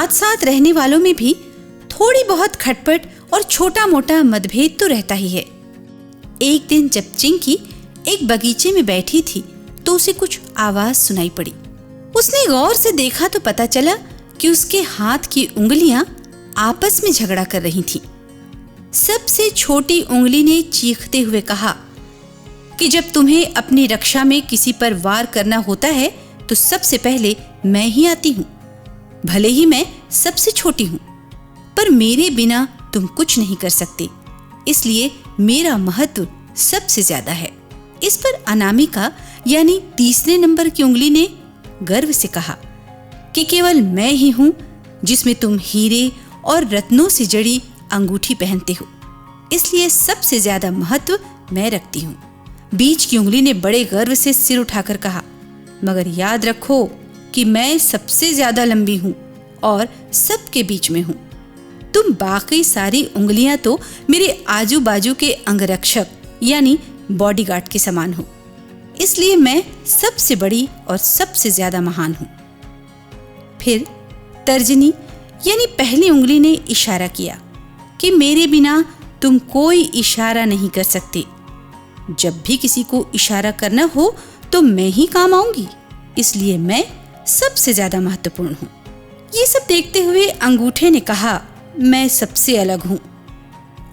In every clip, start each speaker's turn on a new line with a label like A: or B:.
A: साथ साथ रहने वालों में भी थोड़ी बहुत खटपट और छोटा मोटा मतभेद तो रहता ही है। एक दिन जब चिंकी एक बगीचे में बैठी थी तो उसे कुछ आवाज सुनाई पड़ी। उसने गौर से देखा तो पता चला कि उसके हाथ की उंगलियां आपस में झगड़ा कर रही थीं। सबसे छोटी उंगली ने चीखते हुए कहा कि जब तुम्हें अपनी रक्षा में किसी पर वार करना होता है तो सबसे पहले मैं ही आती हूँ। भले ही मैं सबसे छोटी हूँ, पर मेरे बिना तुम कुछ नहीं कर सकते, इसलिए मेरा महत्व सबसे ज्यादा है। इस पर अनामिका यानी तीसरे नंबर की उंगली ने गर्व से कहा कि केवल मैं ही हूं जिसमें तुम हीरे और रत्नों से जड़ी अंगूठी पहनते हो, इसलिए सबसे ज्यादा महत्व मैं रखती हूँ। बीच की उंगली ने बड़े गर्व से सिर उठाकर कहा, मगर याद रखो कि मैं सबसे ज्यादा लंबी हूँ और सबके बीच में हूँ। तुम बाकी सारी उंगलियां तो मेरे आजू बाजू के अंगरक्षक यानी बॉडीगार्ड के समान हो, इसलिए मैं सबसे बड़ी और सबसे ज्यादा महान हूँ। फिर तर्जनी यानी पहली उंगली ने इशारा किया कि मेरे बिना तुम कोई इशारा नहीं कर सकते। जब भी किसी को इशारा करना हो तो मैं ही काम आऊंगी, इसलिए मैं सबसे ज्यादा महत्वपूर्ण हूँ। ये सब देखते हुए अंगूठे ने कहा, मैं सबसे अलग हूँ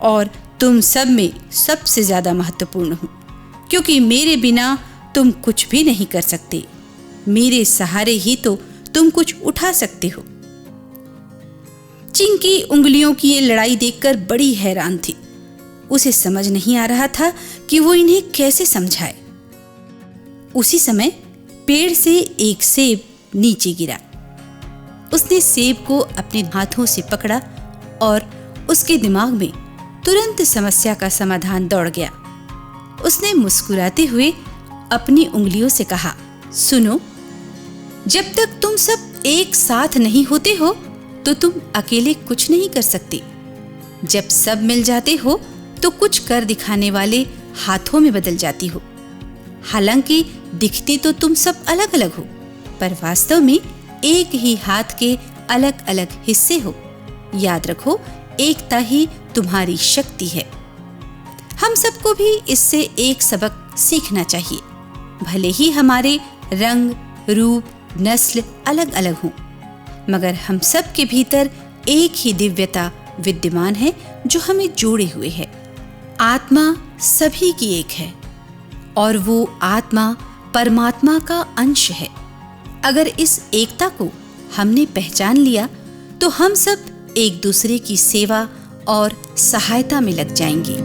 A: और तुम सब में सबसे ज्यादा महत्वपूर्ण हूँ, क्योंकि मेरे बिना तुम कुछ भी नहीं कर सकते। मेरे सहारे ही तो तुम कुछ उठा सकते हो। चिंकी उंगलियों की ये लड़ाई देखकर बड़ी हैरान थी। उसे समझ नहीं आ रहा था कि वो इन्हें कैसे समझाए। उसी समय पेड़ से एक सेब नीचे गिरा। उसने सेब को अपने हाथों से पकड़ा और उसके दिमाग में तुरंत समस्या का समाधान दौड़ गया। उसने मुस्कुराते हुए अपनी उंगलियों से कहा, सुनो, जब तक तुम सब एक साथ नहीं होते हो तो तुम अकेले कुछ नहीं कर सकते। जब सब मिल जाते हो तो कुछ कर दिखाने वाले हाथों में बदल जाती हो। हालांकि दिखते तो तुम सब अलग अलग हो, पर वास्तव में एक ही हाथ के अलग अलग हिस्से हो। याद रखो, एकता ही तुम्हारी शक्ति है। हम सबको भी इससे एक सबक सीखना चाहिए। भले ही हमारे रंग, रूप, नस्ल अलग अलग हों, मगर हम सब के भीतर एक ही दिव्यता विद्यमान है जो हमें जोड़े हुए है। आत्मा सभी की एक है और वो आत्मा परमात्मा का अंश है। अगर इस एकता को हमने पहचान लिया तो हम सब एक दूसरे की सेवा और सहायता में लग जाएंगे।